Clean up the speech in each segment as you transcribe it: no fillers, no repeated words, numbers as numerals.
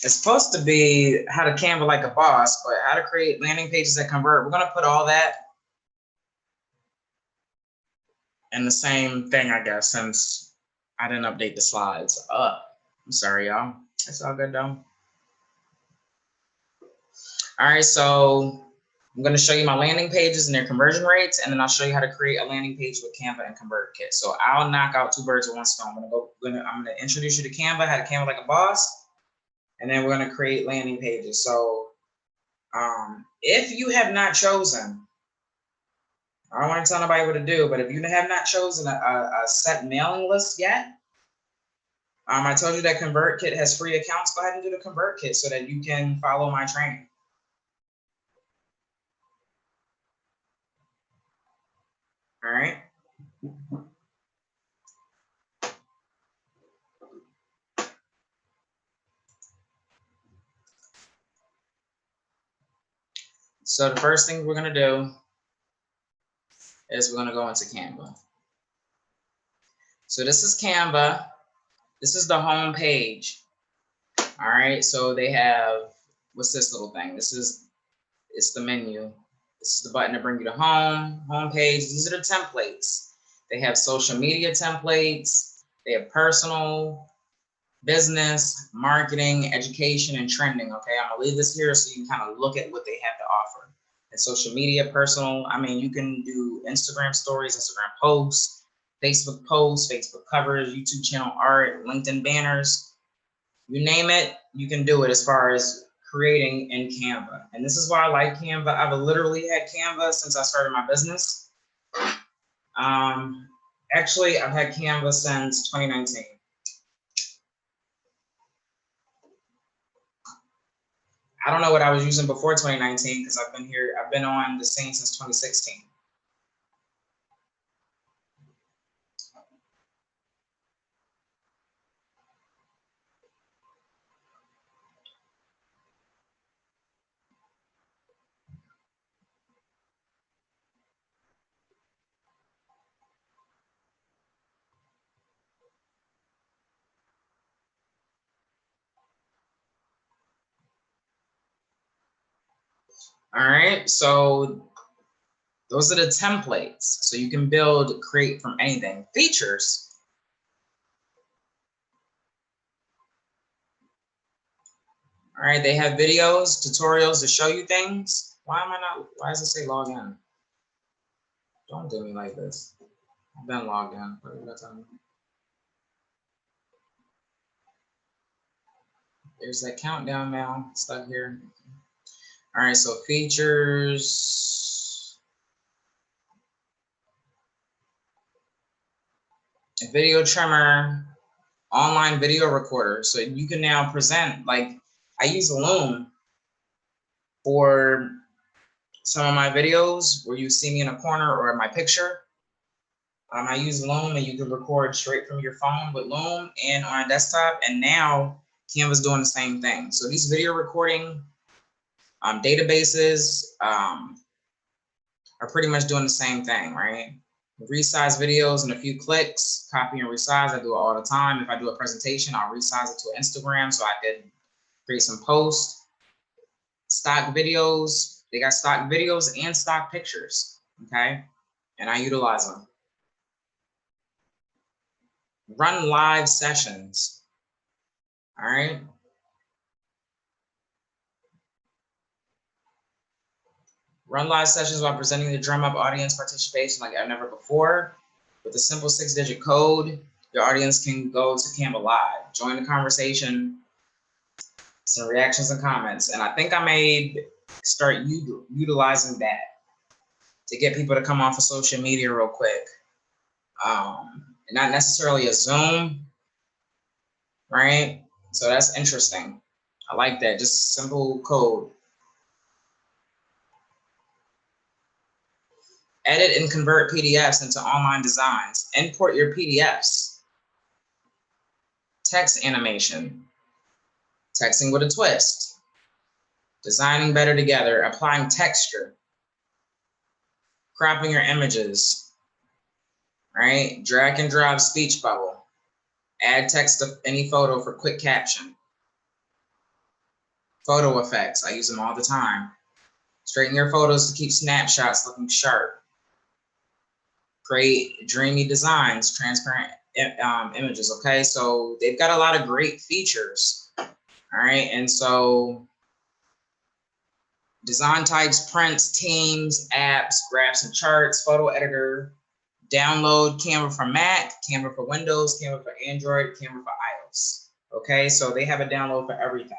It's supposed to be how to Canva like a boss, but how to create landing pages that convert. We're gonna put all that in the same thing, I guess, since I didn't update the slides. I'm sorry, y'all. It's all good though. All right, so I'm going to show you my landing pages and their conversion rates, and then I'll show you how to create a landing page with Canva and ConvertKit. So I'll knock out two birds with one stone. I'm going to introduce you to Canva, how to Canva like a boss, and then we're going to create landing pages. So if you have not chosen, I don't want to tell nobody what to do, but if you have not chosen a set mailing list yet, I told you that ConvertKit has free accounts. Go ahead and do the ConvertKit so that you can follow my training. All right. So the first thing we're going to do is we're going to go into Canva. So this is Canva. This is the home page. All right. So they have, what's this little thing? It's the menu. This is the button to bring you to home page. These are the templates. They have social media templates. They have personal, business, marketing, education, and trending. Okay. I'm going to leave this here so you can kind of look at what they have to offer. And social media, personal, I mean, you can do Instagram stories, Instagram posts, Facebook posts, Facebook covers, YouTube channel art, LinkedIn banners, you name it, you can do it as far as creating in Canva. And this is why I like Canva. I've literally had Canva since I started my business. Actually, I've had Canva since 2019. I don't know what I was using before 2019 because I've been on the scene since 2016. All right, so those are the templates. So you can create from anything. Features. All right, they have videos, tutorials to show you things. Why does it say log in? Don't do me like this. I've been logged in. There's that countdown now stuck here. All right, so features. A video trimmer, online video recorder. So you can now present, like I use Loom for some of my videos where you see me in a corner or in my picture. I use Loom and you can record straight from your phone with Loom and on a desktop. And now Canva's doing the same thing. So these video recording databases are pretty much doing the same thing, right? Resize videos in a few clicks, copy and resize. I do it all the time. If I do a presentation, I'll resize it to Instagram so I could create some posts. Stock videos, they got stock videos and stock pictures, okay? And I utilize them. Run live sessions, all right? Run live sessions while presenting to drum up audience participation like never before. With a simple 6-digit code, your audience can go to Canva Live, join the conversation, some reactions and comments. And I think I may start utilizing that to get people to come off of social media real quick. Not necessarily a Zoom, right? So that's interesting. I like that, just simple code. Edit and convert PDFs into online designs. Import your PDFs. Text animation. Texting with a twist. Designing better together. Applying texture. Cropping your images. Right? Drag and drop speech bubble. Add text to any photo for quick caption. Photo effects, I use them all the time. Straighten your photos to keep snapshots looking sharp. Create dreamy designs, transparent images, okay? So they've got a lot of great features, all right? And so design types, prints, themes, apps, graphs and charts, photo editor, download Canva for Mac, Canva for Windows, Canva for Android, Canva for iOS, okay? So they have a download for everything,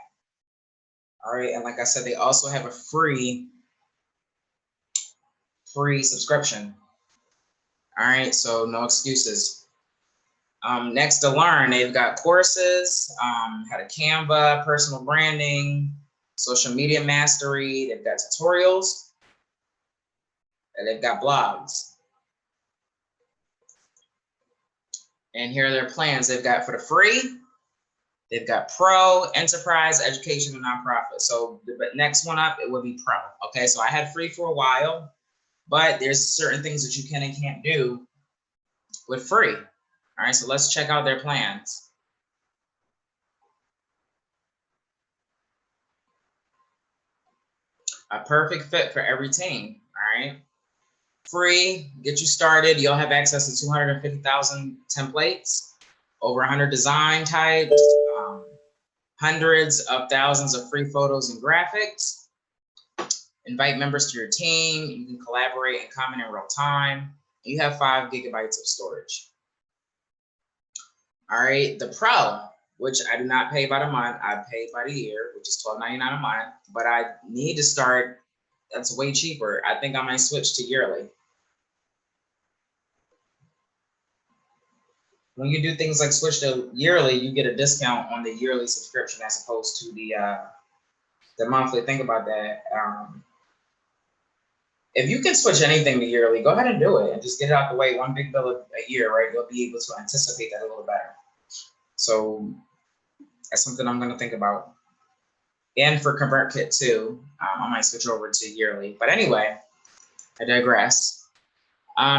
all right? And like I said, they also have a free subscription. All right, so no excuses. Next to learn, they've got courses, how to Canva, personal branding, social media mastery. They've got tutorials, and they've got blogs. And here are their plans. They've got for the free, they've got pro, enterprise, education, and nonprofit. So the next one up, it would be pro. Okay, so I had free for a while, but there's certain things that you can and can't do with free. All right, so let's check out their plans. A perfect fit for every team, all right? Free, get you started. You'll have access to 250,000 templates, over 100 design types, hundreds of thousands of free photos and graphics. Invite members to your team. You can collaborate and comment in real time. You have 5 gigabytes of storage. All right, the Pro, which I do not pay by the month, I pay by the year, which is $12.99 a month, but I need to start, that's way cheaper. I think I might switch to yearly. When you do things like switch to yearly, you get a discount on the yearly subscription as opposed to the monthly. Think about that. If you can switch anything to yearly, go ahead and do it and just get it out the way. One big bill a year, right? You'll be able to anticipate that a little better. So that's something I'm going to think about. And for ConvertKit too, I might switch over to yearly. But anyway, I digress.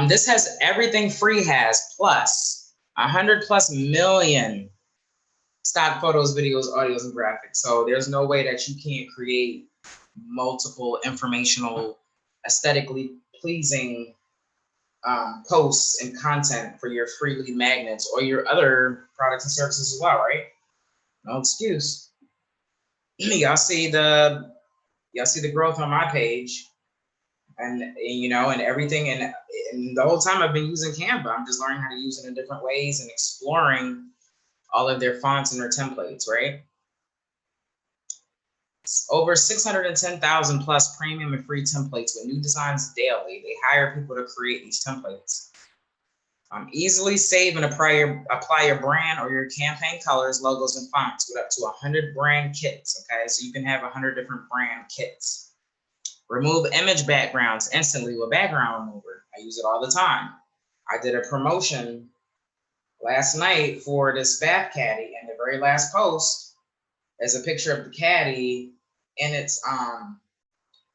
This has everything free has, plus 100+ million stock photos, videos, audios, and graphics. So there's no way that you can't create multiple informational, aesthetically pleasing posts and content for your free lead magnets or your other products and services as well, right? No excuse. Y'all see the growth on my page, and you know, and everything, and the whole time I've been using Canva. I'm just learning how to use it in different ways and exploring all of their fonts and their templates, right? It's over 610,000 plus premium and free templates with new designs daily. They hire people to create these templates. Easily save and apply your brand or your campaign colors, logos, and fonts with up to 100 brand kits, okay? So you can have 100 different brand kits. Remove image backgrounds instantly with background remover. I use it all the time. I did a promotion last night for this bath caddy, and the very last post is a picture of the caddy in its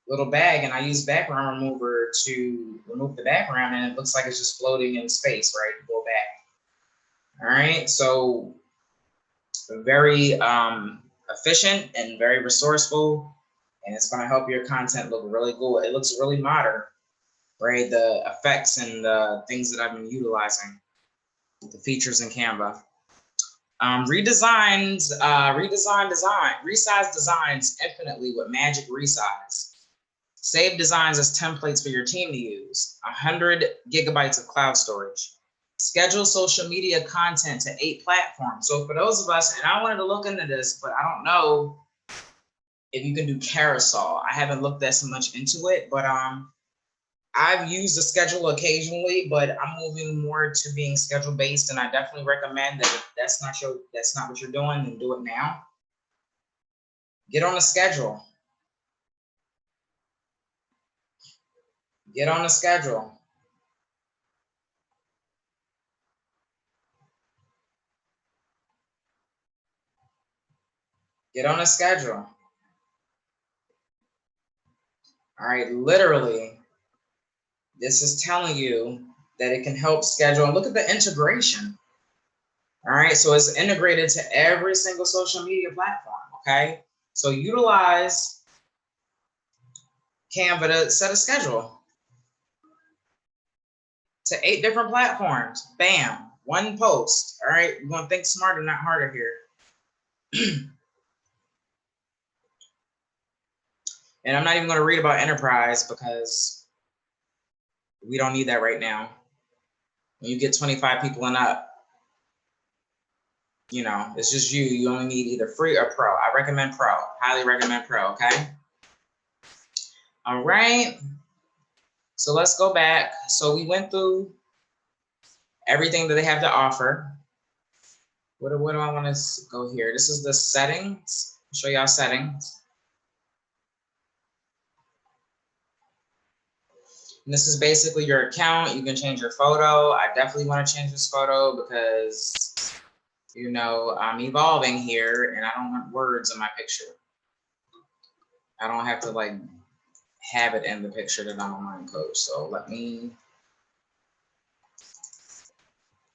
little bag, and I use background remover to remove the background, and it looks like it's just floating in space, right? Go back. All right, so very efficient and very resourceful, and it's going to help your content look really good. It looks really modern, right? The effects and the things that I've been utilizing, the features in Canva. Resize designs infinitely with magic resize. Save designs as templates for your team to use. 100 gigabytes of cloud storage. Schedule social media content to 8 platforms. So for those of us, and I wanted to look into this, but I don't know if you can do carousel. I haven't looked that so much into it, but I've used a schedule occasionally, but I'm moving more to being schedule based, and I definitely recommend that if that's not what you're doing, then do it now. Get on a schedule. Get on a schedule. Get on a schedule. All right, literally, this is telling you that it can help schedule. And look at the integration. All right, so it's integrated to every single social media platform, okay? So utilize Canva to set a schedule to 8 different platforms. Bam, 1 post. All right, we're gonna think smarter, not harder here. And I'm not even gonna read about enterprise because we don't need that right now. When you get 25 people and up, you know, it's just you. You only need either free or pro. I recommend pro. Highly recommend pro, okay? All right. So let's go back. So we went through everything that they have to offer. What do I want to go here? This is the settings. I'll show y'all settings. And this is basically your account. You can change your photo. I definitely want to change this photo because, you know, I'm evolving here and I don't want words in my picture. I don't have to like have it in the picture that I'm online coach. So let me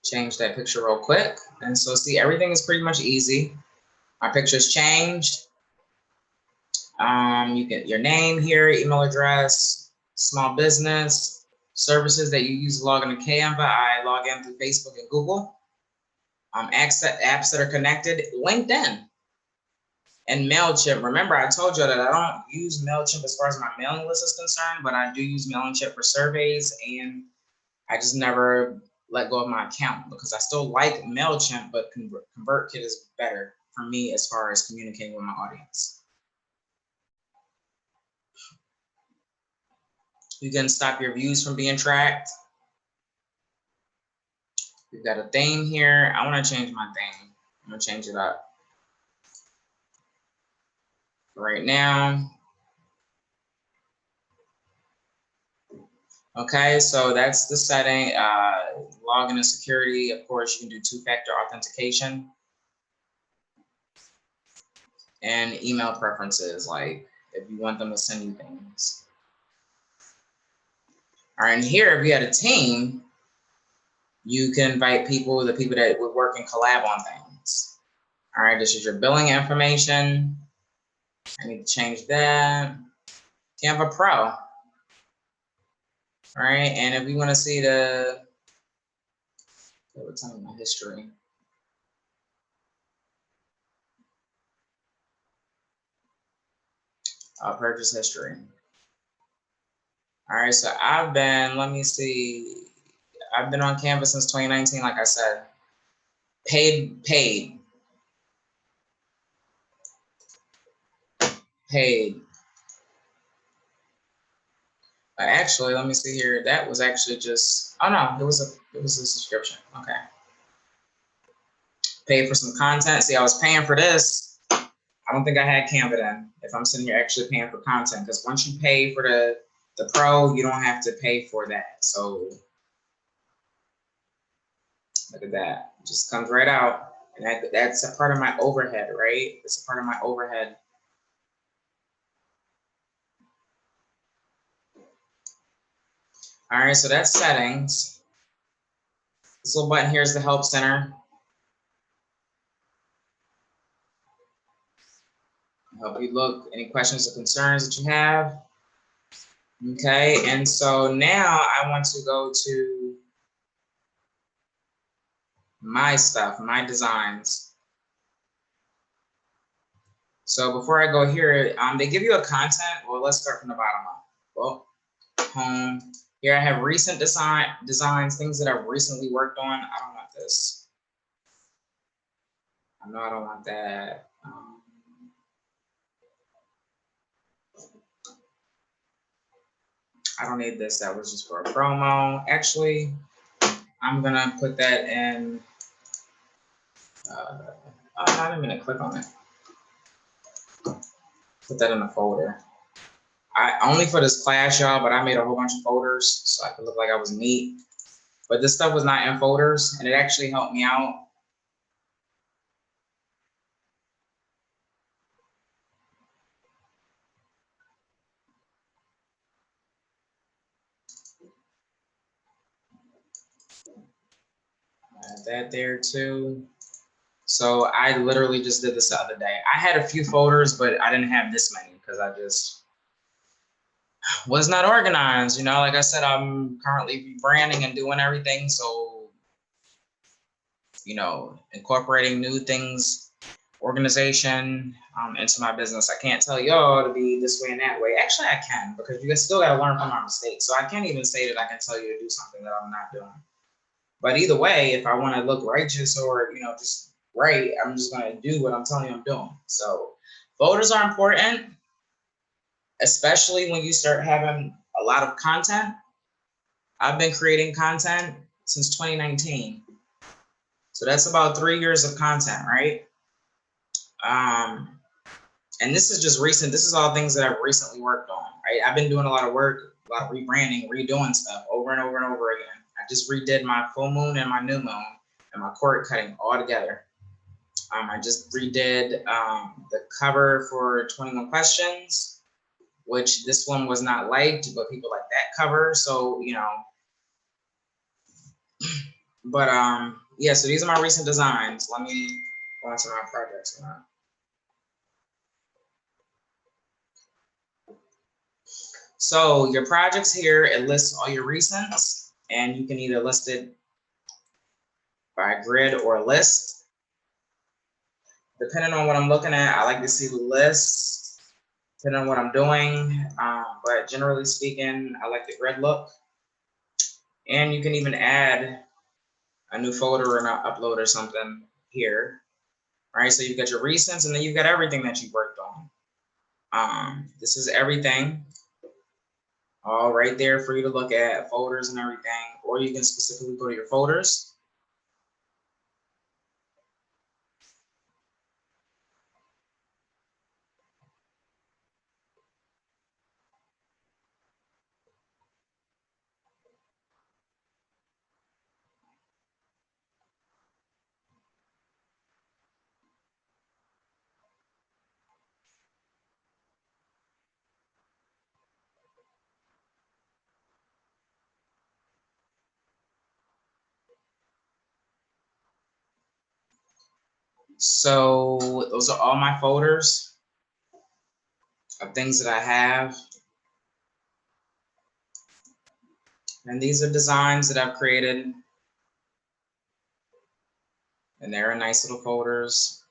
change that picture real quick. And so see, everything is pretty much easy. My picture's changed. You get your name here, email address, small business, services that you use to log into Canva. I log in through Facebook and Google. Apps that are connected, LinkedIn and MailChimp. Remember, I told you that I don't use MailChimp as far as my mailing list is concerned, but I do use MailChimp for surveys, and I just never let go of my account because I still like MailChimp, but ConvertKit is better for me as far as communicating with my audience. You can stop your views from being tracked. We've got a theme here. I want to change my theme. I'm going to change it up. Right now. Okay, so that's the setting. Login and security. Of course, you can do 2-factor authentication. And email preferences, like if you want them to send you things. All right, and here, if you had a team, you can invite people, the people that would work and collab on things. All right, this is your billing information. I need to change that. Canva Pro. All right, and if we want to see the, what's on my history? Purchase history. All right, so I've been, let me see. I've been on Canva since 2019, like I said. Paid. Actually, let me see here. That was actually just, oh no, it was a subscription. Okay. Paid for some content. See, I was paying for this. I don't think I had Canva then. If I'm sitting here actually paying for content, because once you pay for the pro, you don't have to pay for that. So look at that. It just comes right out. And that's a part of my overhead, right? It's a part of my overhead. All right, so that's settings. This little button here is the help center. Help you look any questions or concerns that you have. Okay, and so now I want to go to my stuff, my designs. So before I go here, they give you a content. Well, let's start from the bottom up. Well, home. Here I have recent designs, things that I've recently worked on. I don't want this. I know I don't want that. I don't need this. That was just for a promo. Actually, I'm gonna put that in. I'm not even gonna click on it. Put that in a folder. Only for this class, y'all, but I made a whole bunch of folders so I could look like I was neat. But this stuff was not in folders, and it actually helped me out. Add that there too. So I literally just did this the other day. I had a few folders, but I didn't have this many because I just was not organized. You know, like I said, I'm currently rebranding and doing everything. So, you know, incorporating new things, organization into my business. I can't tell y'all to be this way and that way. Actually, I can, because you still got to learn from my mistakes. So I can't even say that I can tell you to do something that I'm not doing. But either way, if I want to look righteous or, you know, just right, I'm just going to do what I'm telling you I'm doing. So folders are important, especially when you start having a lot of content. I've been creating content since 2019. So that's about 3 years of content, right? And this is just recent. This is all things that I've recently worked on, right? I've been doing a lot of work, a lot of rebranding, redoing stuff over and over and over again. I just redid my full moon and my new moon and my cord cutting all together. I just redid the cover for 21 Questions, which this one was not liked, but people like that cover. So, you know, but yeah, so these are my recent designs. Let me go into my projects now. So your projects here, it lists all your recents, and you can either list it by grid or list. Depending on what I'm looking at, I like to see the list, depending on what I'm doing. But generally speaking, I like the grid look. And you can even add a new folder or an upload or something here. All right, so you've got your recents, and then you've got everything that you've worked on. This is everything, all right there for you to look at, folders and everything, or you can specifically go to your folders. So those are all my folders of things that I have. And these are designs that I've created. And they're in nice little folders.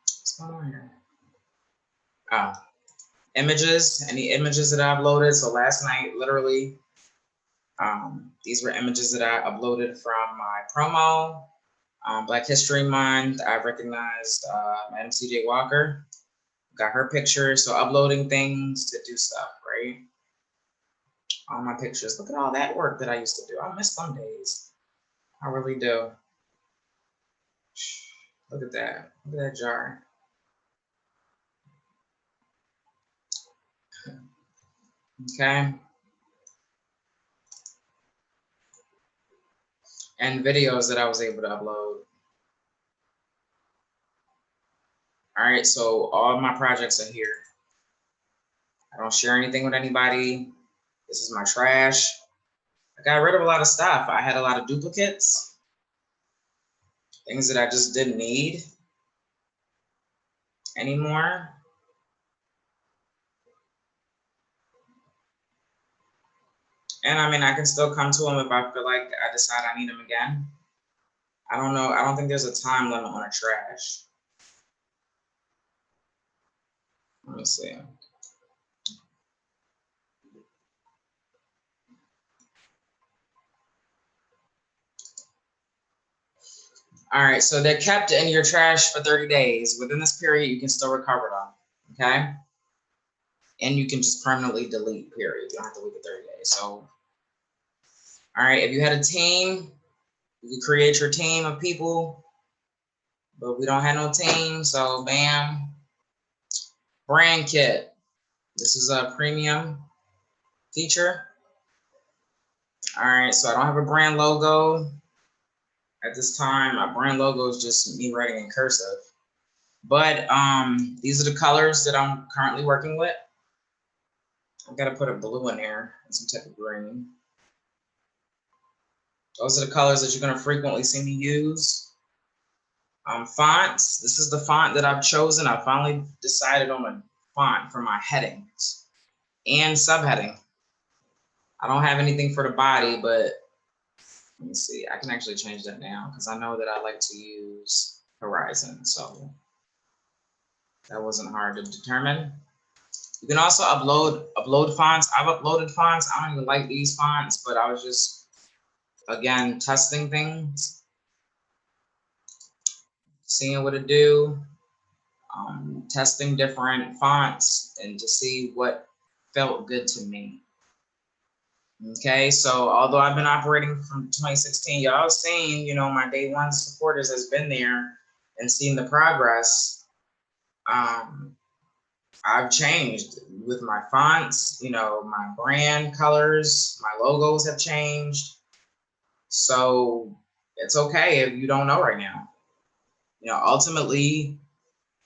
What's going on here? Oh, images, any images that I uploaded. So last night, literally, these were images that I uploaded from my promo. Black History Month, I recognized Madam CJ Walker. Got her picture, so uploading things to do stuff, right? All my pictures. Look at all that work that I used to do. I miss some days. I really do. Look at that. Look at that jar. Okay. And videos that I was able to upload. All right, so all my projects are here. I don't share anything with anybody. This is my trash. I got rid of a lot of stuff. I had a lot of duplicates, things that I just didn't need anymore. And I mean, I can still come to them if I feel like I decide I need them again. I don't know. I don't think there's a time limit on a trash. Let me see. All right, so they're kept in your trash for 30 days. Within this period, you can still recover them, okay? And you can just permanently delete, period. You don't have to wait for 30 days. So, all right, if you had a team, you could create your team of people, but we don't have no team, so bam. Brand kit. This is a premium feature. All right, so I don't have a brand logo. At this time, my brand logo is just me writing in cursive. But these are the colors that I'm currently working with. I've got to put a blue in there and some type of green. Those are the colors that you're going to frequently see me use. Fonts. This is the font that I've chosen. I finally decided on a font for my headings and subheading. I don't have anything for the body, but let me see. I can actually change that now because I know that I like to use Horizon. So that wasn't hard to determine. You can also upload fonts. I've uploaded fonts. I don't even like these fonts, but I was just, again, testing things, seeing what it do, testing different fonts, and to see what felt good to me. Okay, so although I've been operating from 2016, y'all seen, you know, my day one supporters has been there and seen the progress. I've changed with my fonts, you know, my brand colors, my logos have changed. So it's okay if you don't know right now. You know, ultimately,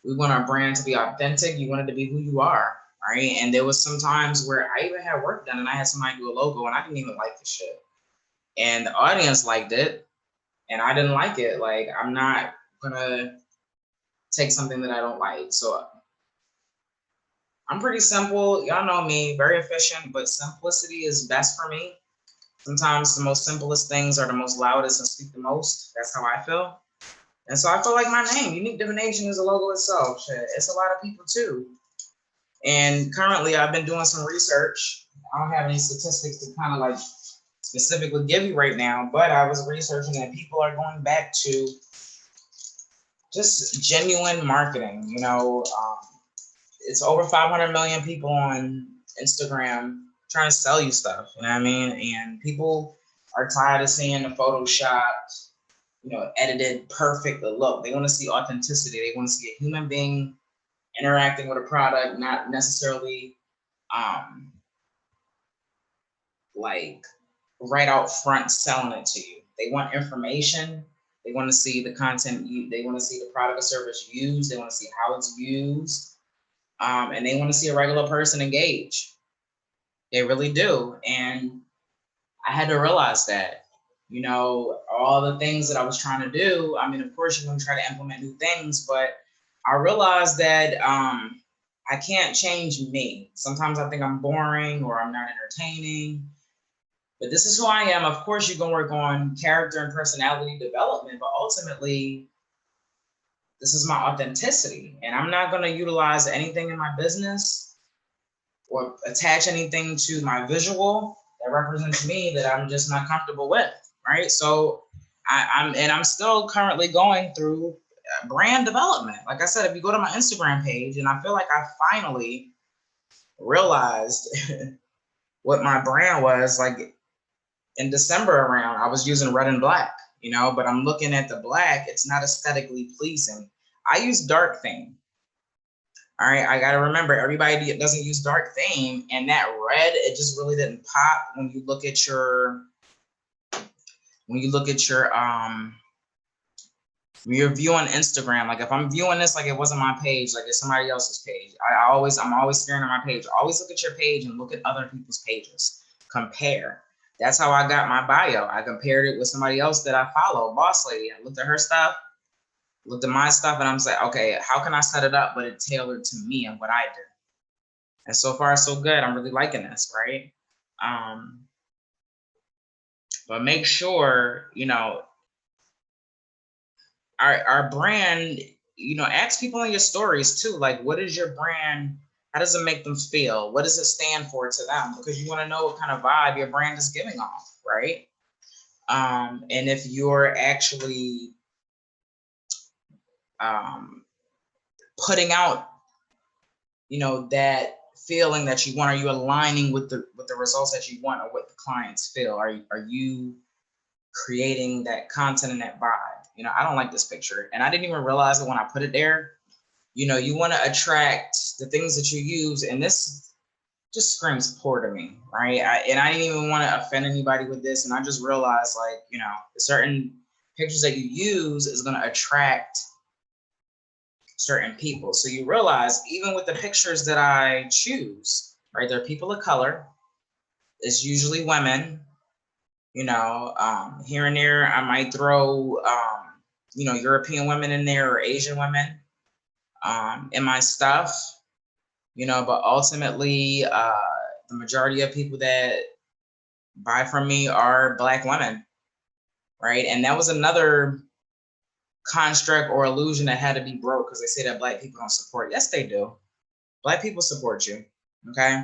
we want our brand to be authentic. You want it to be who you are, right? And there was some times where I even had work done and I had somebody do a logo and I didn't even like the shit. And the audience liked it and I didn't like it. Like, I'm not gonna take something that I don't like. So I'm pretty simple. Y'all know me, very efficient, but simplicity is best for me. Sometimes the most simplest things are the most loudest and speak the most. That's how I feel. And so I feel like my name, Unique Divination, is a logo itself. Shit, it's a lot of people too. And currently I've been doing some research. I don't have any statistics to kind of like specifically give you right now, but I was researching that people are going back to just genuine marketing. You know, it's over 500 million people on Instagram trying to sell you stuff, you know what I mean? And people are tired of seeing the photoshopped, you know, edited, perfect look. They want to see authenticity. They want to see a human being interacting with a product, not necessarily like right out front selling it to you. They want information. They want to see the content. They want to see the product or service used. They want to see how it's used. And they want to see a regular person engage. They really do. And I had to realize that, you know, all the things that I was trying to do, I mean, of course, you're going to try to implement new things, but I realized that I can't change me. Sometimes I think I'm boring or I'm not entertaining, but this is who I am. Of course, you're going to work on character and personality development, but ultimately, this is my authenticity. And I'm not going to utilize anything in my business or attach anything to my visual that represents me that I'm just not comfortable with, right? So I'm still currently going through brand development. Like I said, if you go to my Instagram page, and I feel like I finally realized what my brand was. Like in December around, I was using red and black, you know, but I'm looking at the black, it's not aesthetically pleasing. I use dark theme. All right, I gotta remember, everybody doesn't use dark theme, and that red, it just really didn't pop when you look at your when you're viewing Instagram. Like if I'm viewing this like it wasn't my page, like it's somebody else's page, I'm always staring at my page. Always look at your page and look at other people's pages. Compare. That's how I got my bio. I compared it with somebody else that I follow, Boss Lady. I looked at her stuff, looked at my stuff, and I'm like, okay, how can I set it up but it tailored to me and what I do? And so far, so good. I'm really liking this, right? But make sure, you know, our brand, you know, ask people in your stories too, like, what is your brand? How does it make them feel? What does it stand for to them? Because you want to know what kind of vibe your brand is giving off, right? And if you're actually putting out, you know, that feeling that you want, are you aligning with the results that you want or what the clients feel? Are you creating that content and that vibe? You know, I don't like this picture, and I didn't even realize it when I put it there. You know, you want to attract the things that you use, and this just screams poor to me, right? And I didn't even want to offend anybody with this, and I just realized, like, you know, certain pictures that you use is going to attract certain people. So you realize even with the pictures that I choose, right, they're people of color. It's usually women, you know, here and there I might throw, you know, European women in there or Asian women in my stuff, you know, but ultimately the majority of people that buy from me are Black women, right? And that was another construct or illusion that had to be broke because they say that Black people don't support. Yes, they do. Black people support you, okay?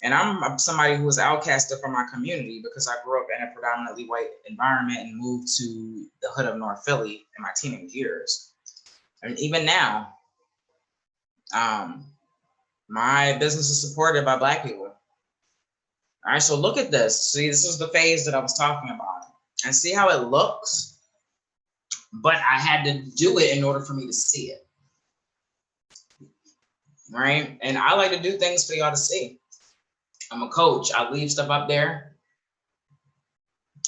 And I'm somebody who was outcasted from my community because I grew up in a predominantly white environment and moved to the hood of North Philly in my teenage years. And even now, my business is supported by Black people. All right, so look at this. See, this is the phase that I was talking about. And see how it looks? But I had to do it in order for me to see it. Right? And I like to do things for y'all to see. I'm a coach. I leave stuff up there.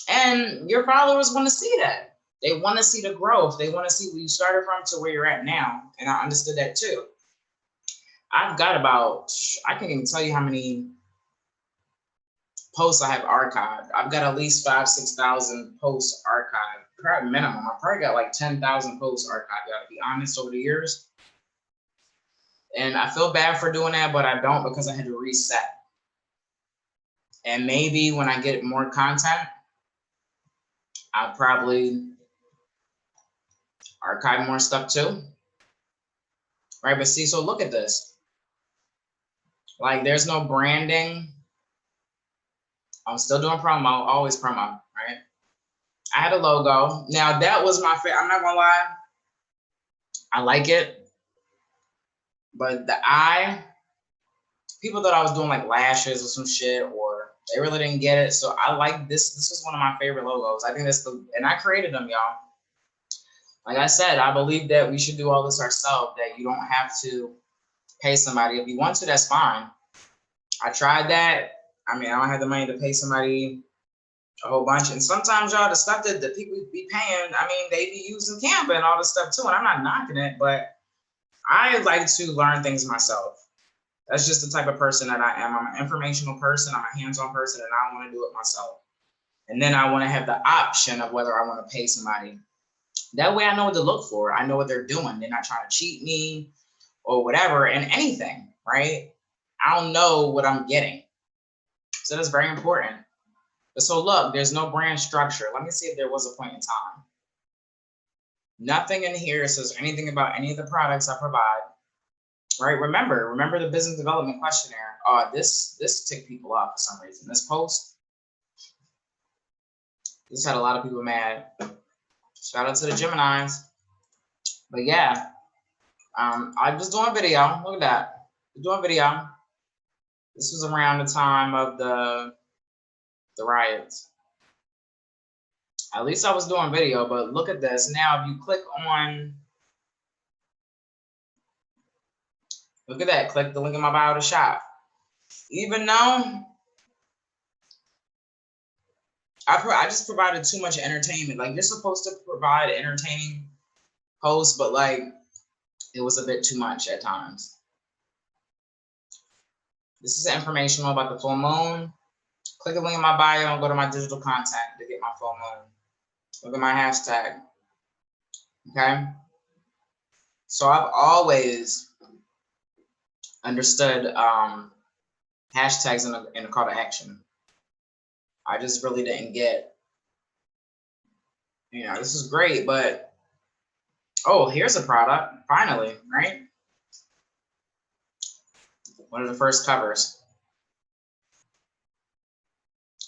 And your followers want to see that. They want to see the growth. They want to see where you started from to where you're at now. And I understood that too. I've got about, I can't even tell you how many posts I have archived. I've got at least 5,000 to 6,000 posts archived. Probably minimum. I probably got like 10,000 posts archived, to be honest, over the years. And I feel bad for doing that, but I don't because I had to reset. And maybe when I get more content, I'll probably archive more stuff too. Right, but see, so look at this. Like, there's no branding. I'm still doing promo, always promo, right? I had a logo. Now, that was my favorite. I'm not gonna lie. I like it. But the eye, people thought I was doing like lashes or some shit, or they really didn't get it. So I like this. This was one of my favorite logos. I think that's and I created them, y'all. Like I said, I believe that we should do all this ourselves, that you don't have to pay somebody. If you want to, that's fine. I tried that. I mean, I don't have the money to pay somebody a whole bunch. And sometimes, y'all, the stuff that the people be paying, I mean, they be using Canva and all this stuff too. And I'm not knocking it, but I like to learn things myself. That's just the type of person that I am. I'm an informational person. I'm a hands-on person, and I want to do it myself. And then I want to have the option of whether I want to pay somebody. That way I know what to look for. I know what they're doing. They're not trying to cheat me or whatever, and anything, right? I don't know what I'm getting. So that's very important. But so look, there's no brand structure. Let me see if there was a point in time. Nothing in here says anything about any of the products I provide. Right? Remember the business development questionnaire. This ticked people off for some reason. This post, this had a lot of people mad. Shout out to the Geminis. But yeah, I was doing a video. Look at that. Doing a video. This was around the time of the riots. At least I was doing video, but look at this. Now, if you click on, look at that. Click the link in my bio to shop. Even though I just provided too much entertainment. Like, you're supposed to provide entertaining posts, but like, it was a bit too much at times. This is informational about the full moon. Click the link in my bio and go to my digital content to get my full moon. Look at my hashtag. Okay? So I've always understood hashtags in a call to action. I just really didn't get, you know, this is great, but oh, here's a product, finally, right? One of the first covers.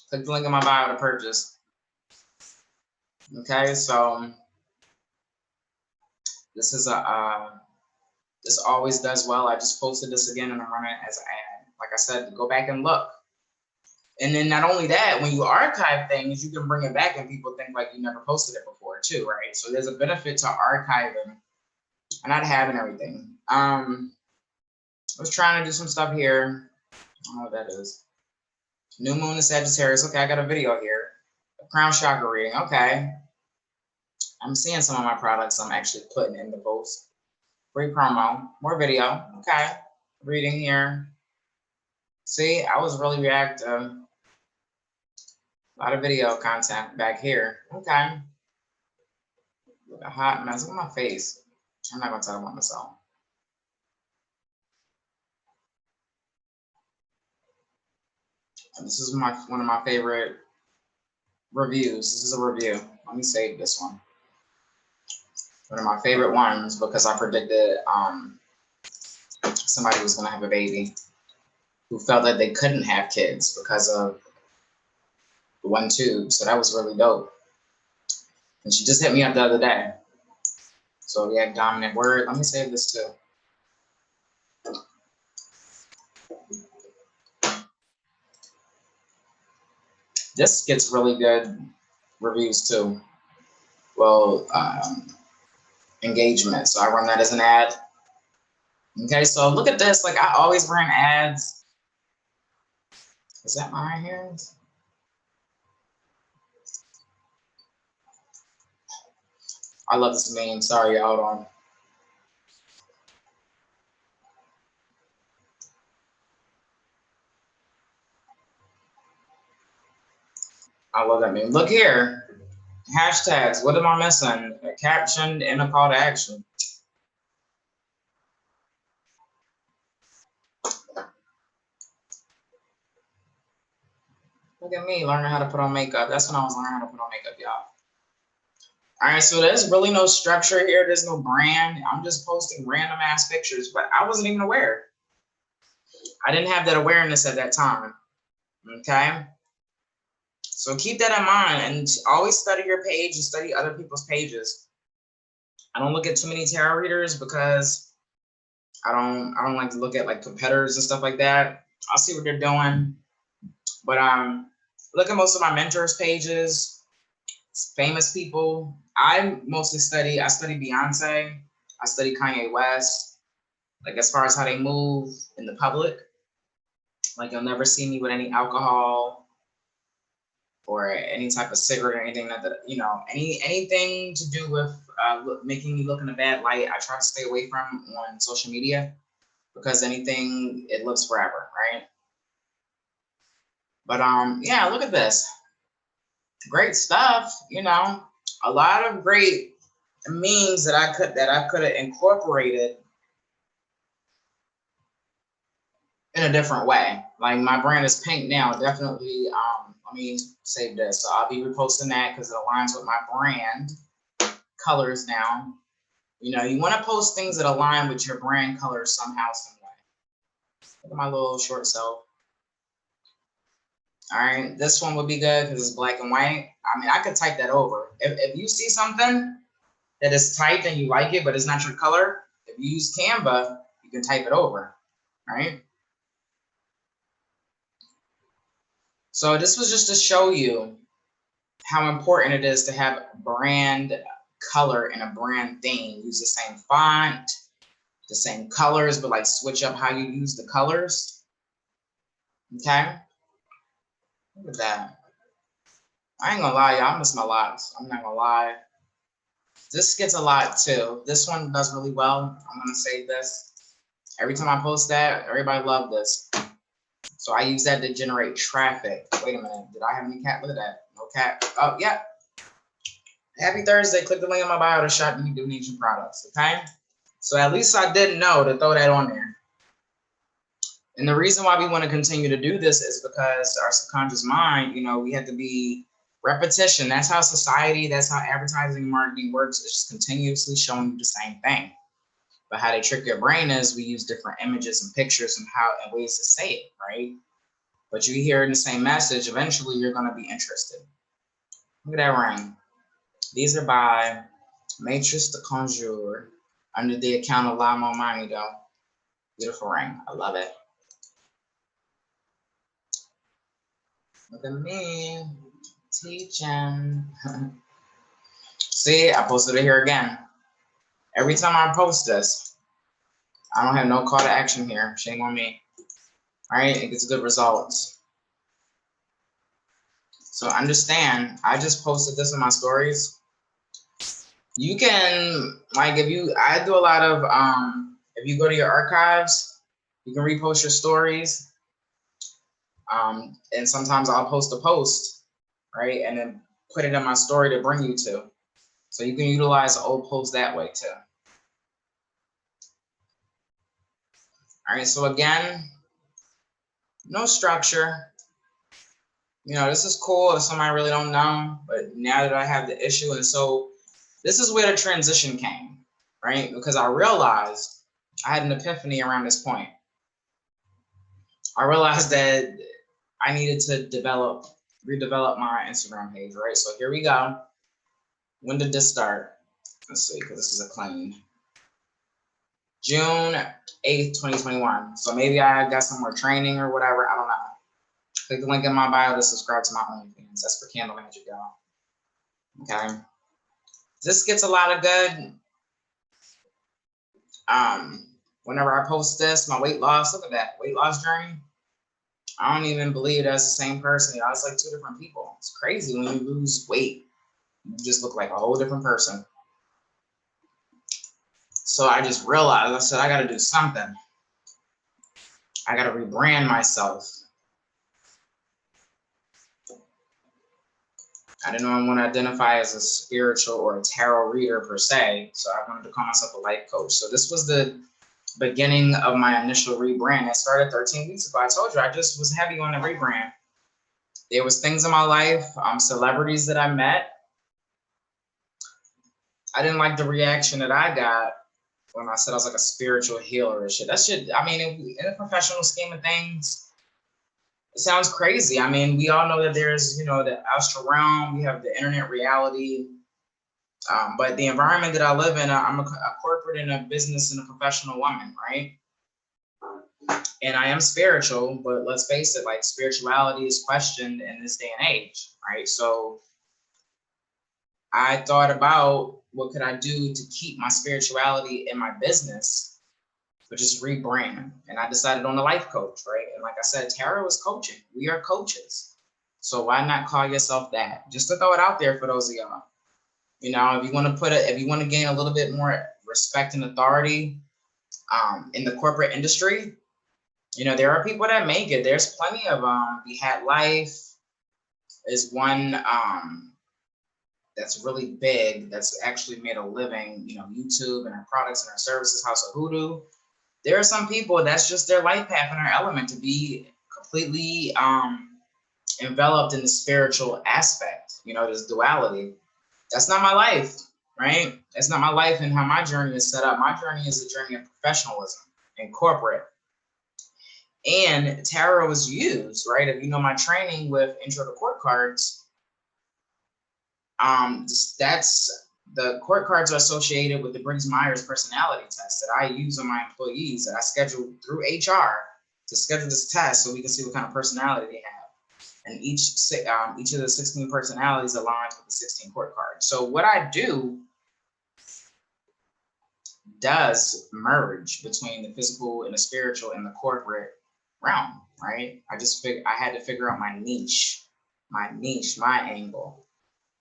Click the link in my bio to purchase. Okay, so this is this always does well. I just posted this again and I'm running it as an ad. Like I said, go back and look. And then not only that, when you archive things, you can bring it back and people think like you never posted it before too, right? So there's a benefit to archiving and not having everything. I was trying to do some stuff here. I don't know what that is. New moon in Sagittarius. Okay, I got a video here. A crown chakra reading. Okay. I'm seeing some of my products I'm actually putting in the post. Free promo. More video. Okay. Reading here. See, I was really reactive. A lot of video content back here. Okay. Look at a hot mess. Look at my face. I'm not going to talk about myself. And this is one of my favorite reviews. This is a review. Let me save this one. One of my favorite ones because I predicted somebody was going to have a baby who felt that they couldn't have kids because of the one tube. So that was really dope. And she just hit me up the other day. So we have dominant word. Let me save this too. This gets really good reviews too. Well, engagement. So I run that as an ad. Okay, so look at this. Like I always ran ads. Is that my hands? I love this meme. Sorry, hold on. I love that meme. Look here. Hashtags. What am I missing? A caption and a call to action. Look at me learning how to put on makeup. That's when I was learning how to put on makeup, y'all. All right, so there's really no structure here. There's no brand. I'm just posting random ass pictures, but I wasn't even aware. I didn't have that awareness at that time. Okay. So keep that in mind and always study your page and study other people's pages. I don't look at too many tarot readers because I don't like to look at like competitors and stuff like that. I'll see what they're doing. But look at most of my mentors' pages, famous people. I study Beyonce, I study Kanye West, like as far as how they move in the public. Like you'll never see me with any alcohol or any type of cigarette or anything that anything to do with making me look in a bad light. I try to stay away from on social media because anything, it lives forever, right? But yeah, look at this. Great stuff, a lot of great memes that I could have incorporated in a different way. Like my brand is pink now. Definitely, let me save this. So I'll be reposting that because it aligns with my brand colors now. You want to post things that align with your brand colors somehow, some way. Look at my little short self. All right, this one would be good because it's black and white. I mean, I could type that over. If you see something that is typed and you like it, but it's not your color, if you use Canva, you can type it over, right? So this was just to show you how important it is to have brand color and a brand theme. Use the same font, the same colors, but like switch up how you use the colors. Okay? Look at that. I ain't gonna lie, y'all, I miss my locks. I'm not gonna lie. This gets a lot too. This one does really well. I'm gonna save this. Every time I post that, everybody love this. So I use that to generate traffic. Wait a minute, did I have any cat? Look at that, no cat. Oh, yeah. Happy Thursday, click the link in my bio to shop any donation products, okay? So at least I didn't know to throw that on there. And the reason why we want to continue to do this is because our subconscious mind, we have to be repetition. That's how society, that's how advertising and marketing works. It's just continuously showing you the same thing. But how they trick your brain is we use different images and pictures and ways to say it, right? But you hear in the same message, eventually you're going to be interested. Look at that ring. These are by Matrice de Conjure under the account of La Momani, though. Beautiful ring. I love it. Look at me teaching. See, I posted it here again. Every time I post this, I don't have no call to action here. Shame on me. All right, it gets good results. So understand, I just posted this in my stories. You can, like, I do a lot of, if you go to your archives, you can repost your stories. And sometimes I'll post a post, right? And then put it in my story to bring you to. So you can utilize old posts that way too. All right, so again, no structure. You know, this is cool if somebody really don't know, but now that I have the issue, and so this is where the transition came, right? Because I realized I had an epiphany around this point. I realized that I needed to redevelop my Instagram page, right? So here we go. When did this start? Let's see, because this is a claim. June 8th, 2021. So maybe I got some more training or whatever. I don't know. Click the link in my bio to subscribe to my OnlyFans. That's for Candle Magic, y'all. Okay. This gets a lot of good. Whenever I post this, my weight loss, look at that weight loss journey. I don't even believe that's the same person. Y'all, it's like two different people. It's crazy when you lose weight. You just look like a whole different person. So I just realized, I said, I got to do something. I got to rebrand myself. I didn't want to identify as a spiritual or a tarot reader per se, so I wanted to call myself a life coach. So this was the beginning of my initial rebrand. It started 13 weeks ago. I told you I just was heavy on the rebrand. There was things in my life, celebrities that I met. I didn't like the reaction that I got when I said I was like a spiritual healer and shit. That shit, I mean, in a professional scheme of things, it sounds crazy. I mean, we all know that there's, you know, the astral realm, we have the internet reality. But the environment that I live in, I'm a corporate and a business and a professional woman, right? And I am spiritual, but let's face it, like spirituality is questioned in this day and age, right? So I thought about what could I do to keep my spirituality in my business, but just rebrand. And I decided on a life coach, right? And like I said, tarot is coaching. We are coaches. So why not call yourself that? Just to throw it out there for those of y'all. You know, if you want to gain a little bit more respect and authority in the corporate industry, you know, there are people that make it. There's plenty of We Had Life is one that's really big, that's actually made a living, you know, YouTube and our products and our services, House of Hoodoo. There are some people that's just their life path and their element to be completely enveloped in the spiritual aspect, you know, this duality. That's not my life, right? That's not my life and how my journey is set up. My journey is a journey of professionalism and corporate. And tarot is used, right? If you know my training with Intro to Court Cards, that's the court cards are associated with the Briggs-Myers personality test that I use on my employees, that I schedule through HR to schedule this test so we can see what kind of personality they have. And each of the 16 personalities aligns with the 16 court cards. So what I do does merge between the physical and the spiritual and the corporate realm, right? I had to figure out my niche, my angle.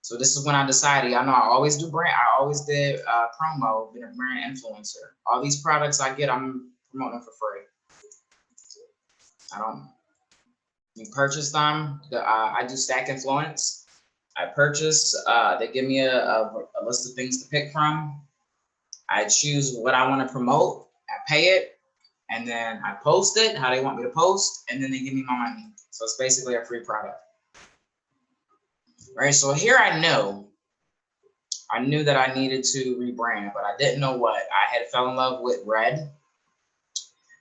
So this is when I decided, I know I always do brand, I always did promo, been a brand influencer. All these products I get, I'm promoting them for free. You purchase them, I do Stack Influence. I purchase, they give me a list of things to pick from. I choose what I want to promote, I pay it, and then I post it, how they want me to post, and then they give me my money. So it's basically a free product. Right, so here I knew that I needed to rebrand, but I didn't know what. I had fell in love with red.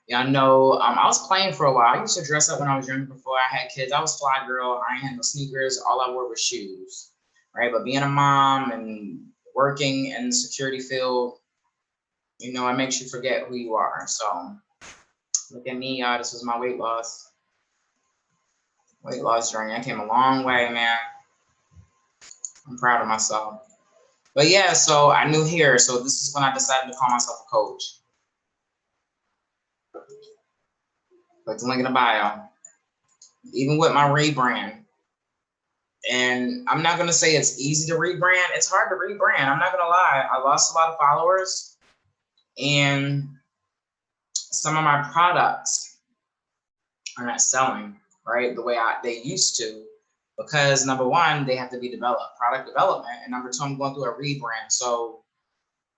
Y'all know, I was playing for a while. I used to dress up when I was younger before I had kids. I was fly girl. I ain't had no sneakers. All I wore was shoes, right? But being a mom and working in the security field, you know, it makes you forget who you are. So look at me, y'all. This was my weight loss journey. I came a long way, man. I'm proud of myself. But yeah, so I knew here. So this is when I decided to call myself a coach. Click the link in the bio. Even with my rebrand, And I'm not gonna say it's easy to rebrand. It's hard to rebrand. I'm not gonna lie. I lost a lot of followers, and some of my products are not selling right the way they used to, because number one, they have to be developed, product development, and number two, I'm going through a rebrand. So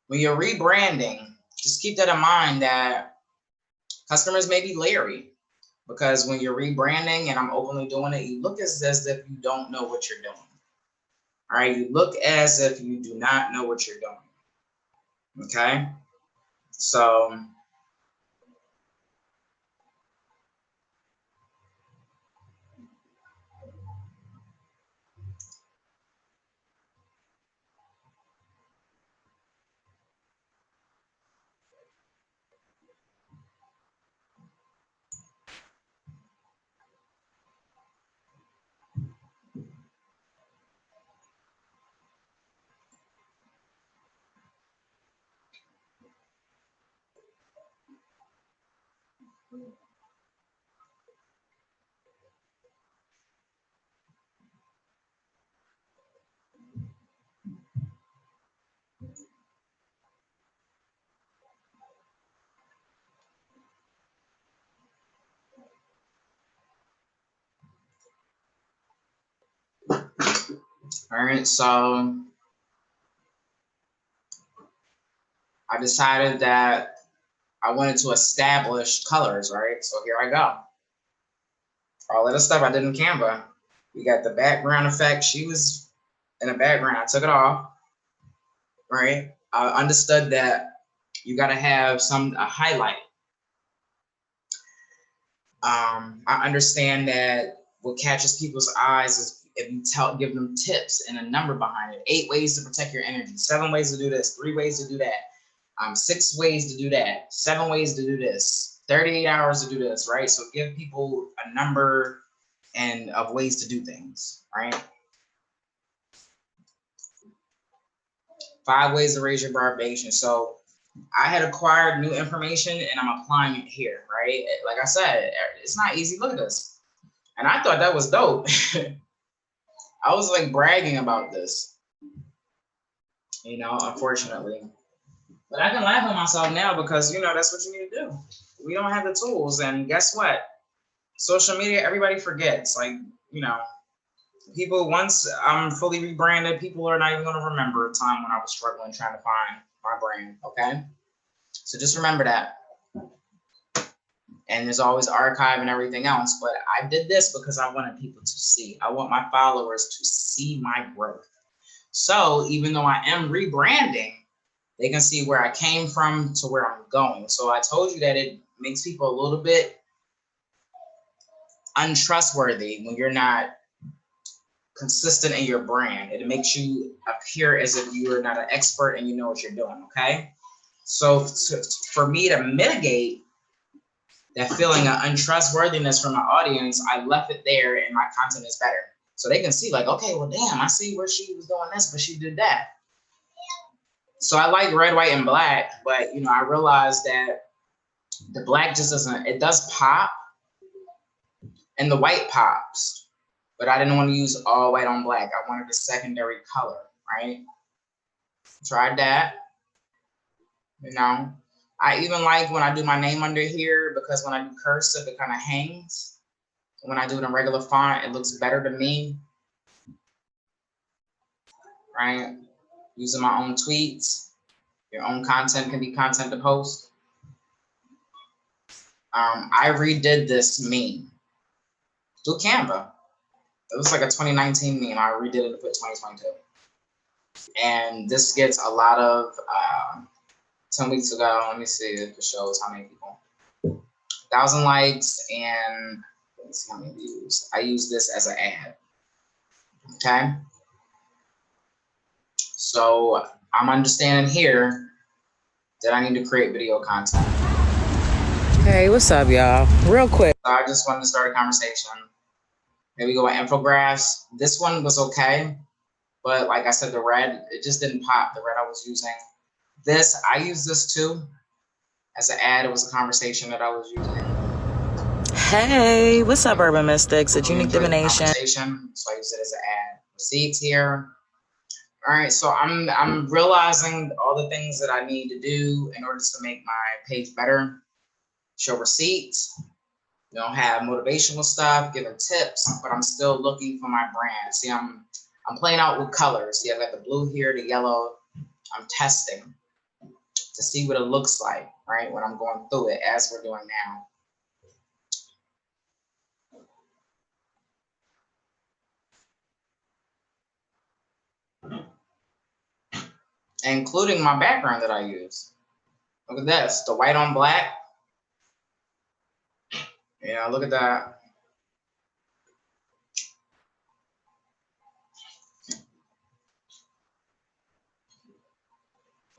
when you're rebranding, just keep that in mind that customers may be leery, because when you're rebranding and I'm openly doing it, you look as if you don't know what you're doing. All right, you look as if you do not know what you're doing. Okay, so all right, so I decided that I wanted to establish colors, right? So here I go. All of the stuff I did in Canva. We got the background effect. She was in the background. I took it off, right? I understood that you got to have a highlight. I understand that what catches people's eyes is if you give them tips and a number behind it. 8 ways to protect your energy, 7 ways to do this, 3 ways to do that, 6 ways to do that, 7 ways to do this, 38 hours to do this, right? So give people a number and of ways to do things, right? 5 ways to raise your vibration. So I had acquired new information and I'm applying it here, right? Like I said, it's not easy. Look at this. And I thought that was dope. I was like bragging about this, unfortunately. But I can laugh at myself now because, that's what you need to do. We don't have the tools. And guess what? Social media, everybody forgets. Like, people, once I'm fully rebranded, people are not even going to remember a time when I was struggling trying to find my brand, okay? So just remember that. And there's always archive and everything else, but I did this because I wanted people to see. I want my followers to see my growth. So even though I am rebranding, they can see where I came from to where I'm going. So I told you that it makes people a little bit untrustworthy when you're not consistent in your brand. It makes you appear as if you are not an expert and you know what you're doing, okay? So for me to mitigate that feeling of untrustworthiness from my audience, I left it there and my content is better. So they can see like, okay, well, damn, I see where she was doing this, but she did that. So I like red, white, and black, but I realized that the black just doesn't, it does pop and the white pops, but I didn't want to use all white on black. I wanted a secondary color, right? Tried that, I even like when I do my name under here, because when I do cursive, it kind of hangs. When I do it in regular font, it looks better to me, right? Using my own tweets. Your own content can be content to post. I redid this meme through Canva. It was like a 2019 meme. I redid it to put 2022. And this gets a lot of, 10 weeks ago, let me see if it shows how many people. 1,000 likes and let's see how many views. I use this as an ad, okay? So I'm understanding here that I need to create video content. Hey, what's up, y'all? Real quick. So I just wanted to start a conversation. Maybe go by infographics. This one was okay, but like I said, the red, it just didn't pop, the red I was using. This, I use this too as an ad. It was a conversation that I was using. Hey, what's up, Urban Mystics? It's Unique Divination. So I use it as an ad. Receipts here. All right, so I'm realizing all the things that I need to do in order to make my page better. Show receipts. You know, have motivational stuff, giving tips, but I'm still looking for my brand. See, I'm playing out with colors. See, I've got the blue here, the yellow. I'm testing to see what it looks like, right, when I'm going through it as we're doing now. Including my background that I use. Look at this, the white on black. Yeah, look at that.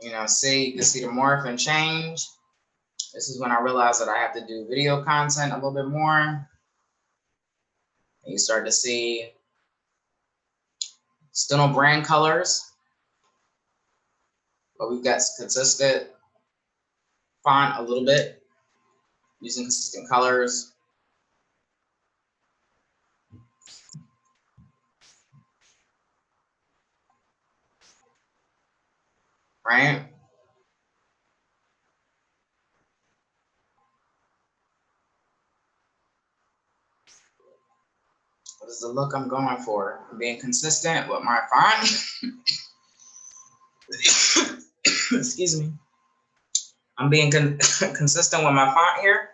You know, see, you can see the morph and change. This is when I realized that I have to do video content a little bit more. And you start to see still no brand colors, but we've got consistent font a little bit, using consistent colors. Right? What is the look I'm going for? I'm being consistent with my font. Excuse me. I'm being consistent with my font here.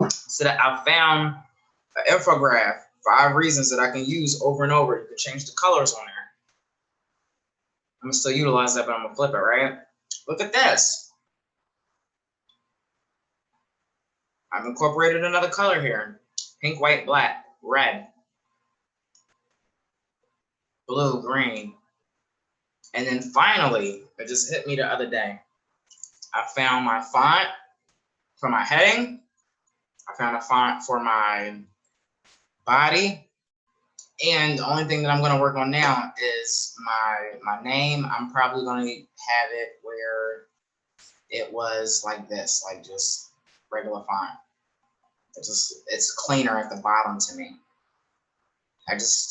So that I found an infographic, 5 reasons that I can use over and over. You can change the colors on there. I'm gonna still utilize that, but I'm gonna flip it, right? Look at this. I've incorporated another color here. Pink, white, black, red, blue, green. And then finally, it just hit me the other day. I found my font for my heading. I found a font for my body. And the only thing that I'm going to work on now is my name. I'm probably going to have it where it was like this, like just regular font. It's cleaner at the bottom to me.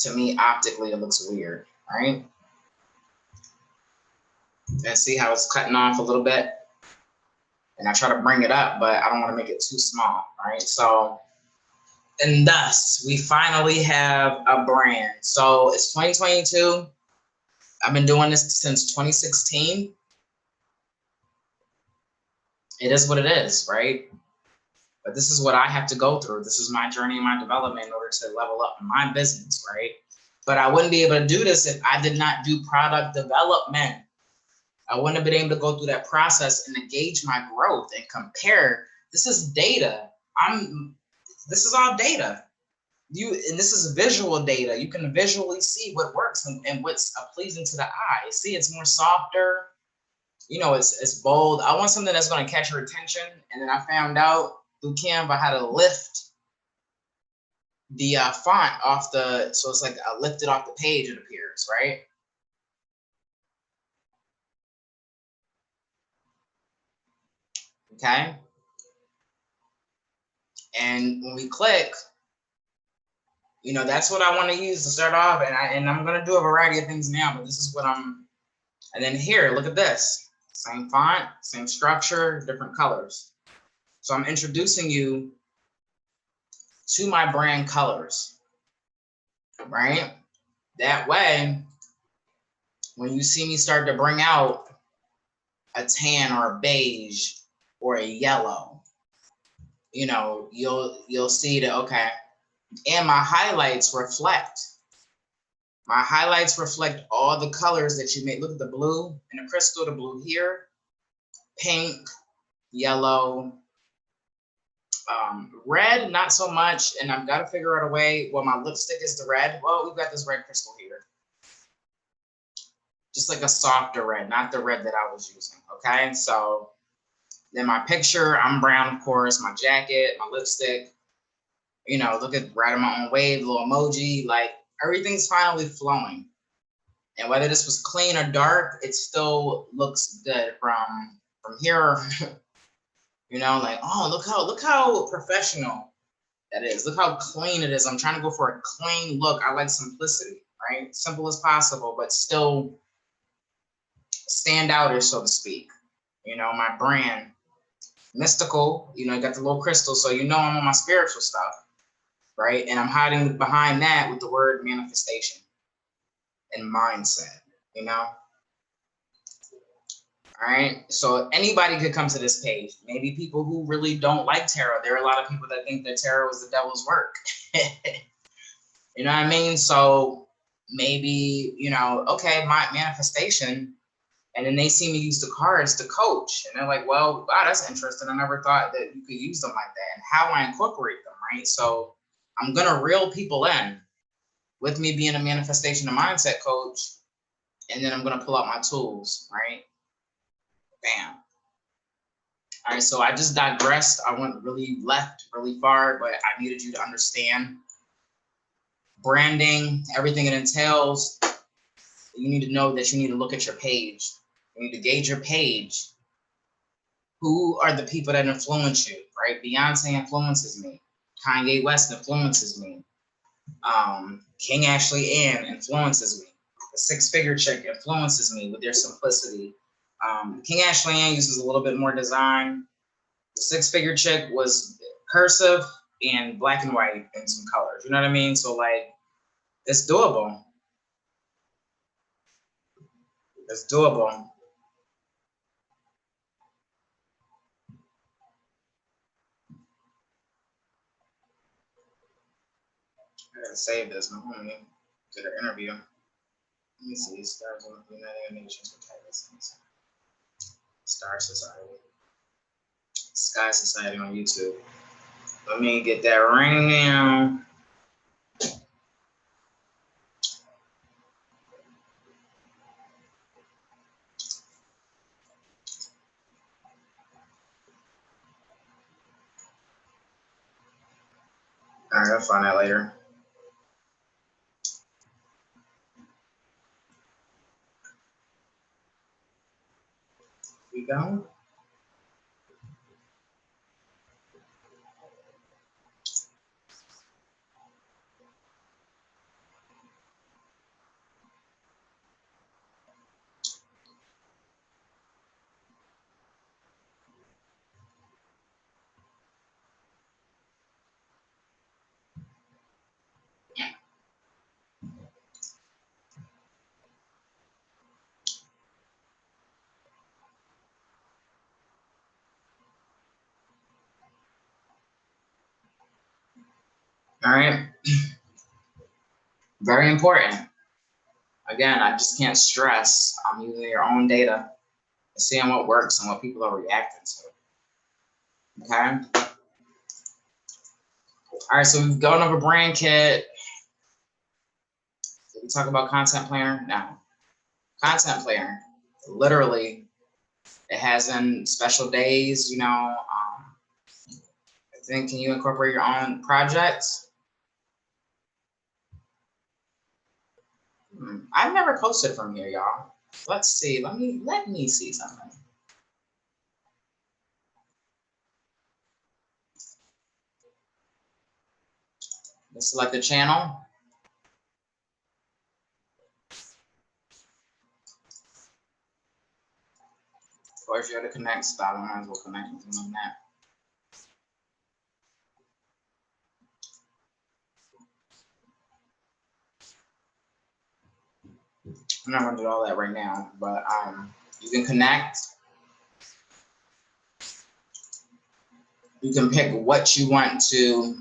To me, optically, it looks weird, right? And see how it's cutting off a little bit? And I try to bring it up, but I don't want to make it too small, right? So, and thus, we finally have a brand. So it's 2022. I've been doing this since 2016. It is what it is, right? But this is what I have to go through. This is my journey and my development in order to level up my business, right? But I wouldn't be able to do this if I did not do product development. I wouldn't have been able to go through that process and gauge my growth and compare. This is data. This is all data. And this is visual data. You can visually see what works and what's pleasing to the eye. See, it's more softer. You know, it's bold. I want something that's going to catch your attention. And then I found out through Canva how to lift the font off so it's like lifted off the page, it appears, right? Okay. And when we click, you know, that's what I want to use to start off. And I'm going to do a variety of things now, but this is what and then here, look at this. Same font, same structure, different colors. So I'm introducing you to my brand colors, right? That way, when you see me start to bring out a tan or a beige or a yellow, you know, you'll see that, okay. And my highlights reflect. My highlights reflect all the colors that you made. Look at the blue and the crystal, the blue here, pink, yellow, red, not so much. And I've got to figure out a way. Well, my lipstick is the red. Well, we've got this red crystal here. Just like a softer red, not the red that I was using, okay? So then my picture, I'm brown, of course, my jacket, my lipstick, you know, look at riding my own wave, little emoji, like everything's finally flowing. And whether this was clean or dark, it still looks good from here. You know, like, oh, look how professional that is. Look how clean it is. I'm trying to go for a clean look. I like simplicity, right? Simple as possible, but still stand outish, so to speak. You know, my brand, mystical, you know, you got the little crystal, so you know I'm on my spiritual stuff, right? And I'm hiding behind that with the word manifestation and mindset, you know? All right. So anybody could come to this page. Maybe people who really don't like tarot. There are a lot of people that think that tarot is the devil's work. You know what I mean? So maybe, you know, okay, my manifestation. And then they see me use the cards to coach. And they're like, well, wow, that's interesting. I never thought that you could use them like that. And how I incorporate them, right? So I'm going to reel people in with me being a manifestation and mindset coach. And then I'm going to pull out my tools, right? Bam. All right, so I just digressed. I went really left, really far, but I needed you to understand branding, everything it entails. You need to know that you need to look at your page. You need to gauge your page. Who are the people that influence you, right? Beyonce influences me. Kanye West influences me. King Ashley Ann influences me. The six-figure chick influences me with their simplicity. King Ashley Ann uses a little bit more design. The six-figure chick was cursive and black and white and some colors. You know what I mean? So like, it's doable. It's doable. I gotta save this. My homie did an interview. Let me see. Stars on the United Nations for Titles. Star Society. Sky Society on YouTube. Let me get that right now. All right, I'll find that later. We go. All right. Very important. Again, I just can't stress. I'm using your own data, seeing what works and what people are reacting to. Okay. All right, so we've gone over brand kit. Did we talk about content planner? No. Content planner, literally, it has in special days, you know. I think, can you incorporate your own projects? I've never posted from here, y'all. Let's see. Let me see something. Let's select the channel. Or if you're to connect style, I might as well connect with them on that. I'm not gonna do all that right now, but you can connect. You can pick what you want to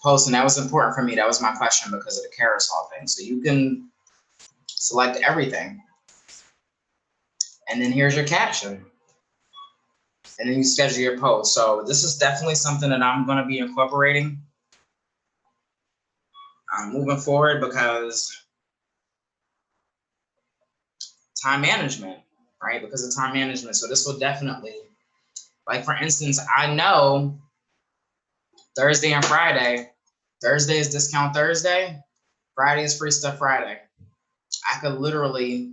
post, and that was important for me. That was my question because of the carousel thing. So you can select everything, and then here's your caption, and then you schedule your post. So this is definitely something that I'm going to be incorporating moving forward because time management, right? Because of time management. So this will definitely, like for instance, I know Thursday and Friday. Thursday is discount Thursday. Friday is free stuff Friday. I could literally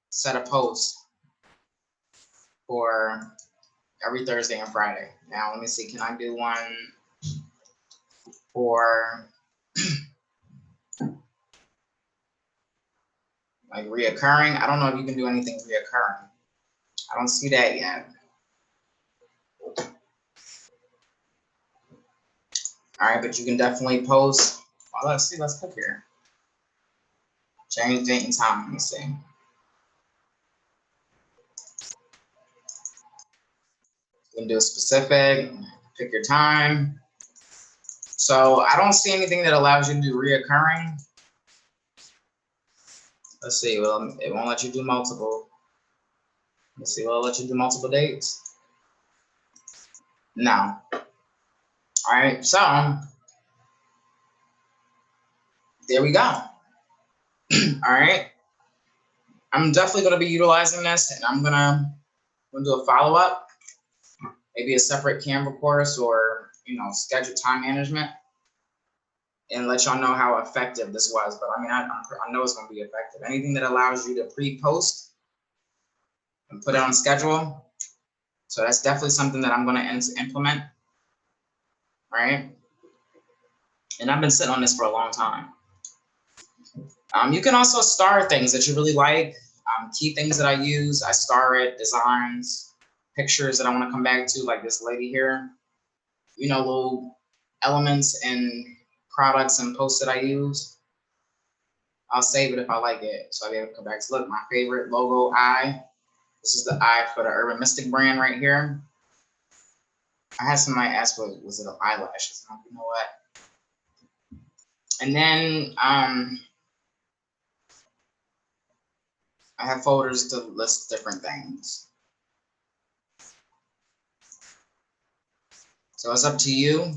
set a post for every Thursday and Friday. Now, let me see. Can I do one for like reoccurring? I don't know if you can do anything reoccurring. I don't see that yet. All right, but you can definitely post. Well, let's see. Let's click here. Change date and time. Let me see. You can do a specific. Pick your time. So I don't see anything that allows you to do reoccurring. Let's see. Well, it won't let you do multiple. Let's see. Will it let you do multiple dates? No. All right. So there we go. All right. I'm definitely going to be utilizing this, and I'm gonna do a follow-up, maybe a separate Canva course, or schedule time management, and let y'all know how effective this was. But I mean, I know it's going to be effective. Anything that allows you to pre-post and put it on schedule. So that's definitely something that I'm going to implement. All right. And I've been sitting on this for a long time. You can also star things that you really like. Key things that I use. I star it, designs, pictures that I want to come back to, like this lady here. Little elements and products and posts that I use. I'll save it if I like it. So I'll be able to come back to look, my favorite logo eye. This is the eye for the Urban Mystic brand right here. I had somebody ask, was it eyelashes? You know what? And then I have folders to list different things. So it's up to you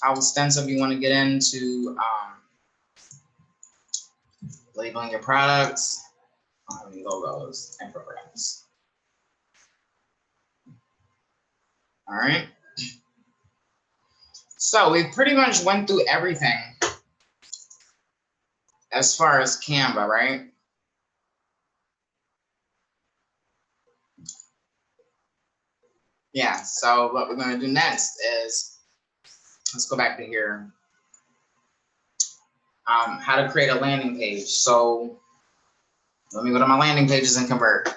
how extensive you want to get into labeling your products, logos, and programs. All right. So we pretty much went through everything as far as Canva, right? Yeah, so what we're going to do next is, let's go back to here. How to create a landing page. So let me go to my landing pages and convert.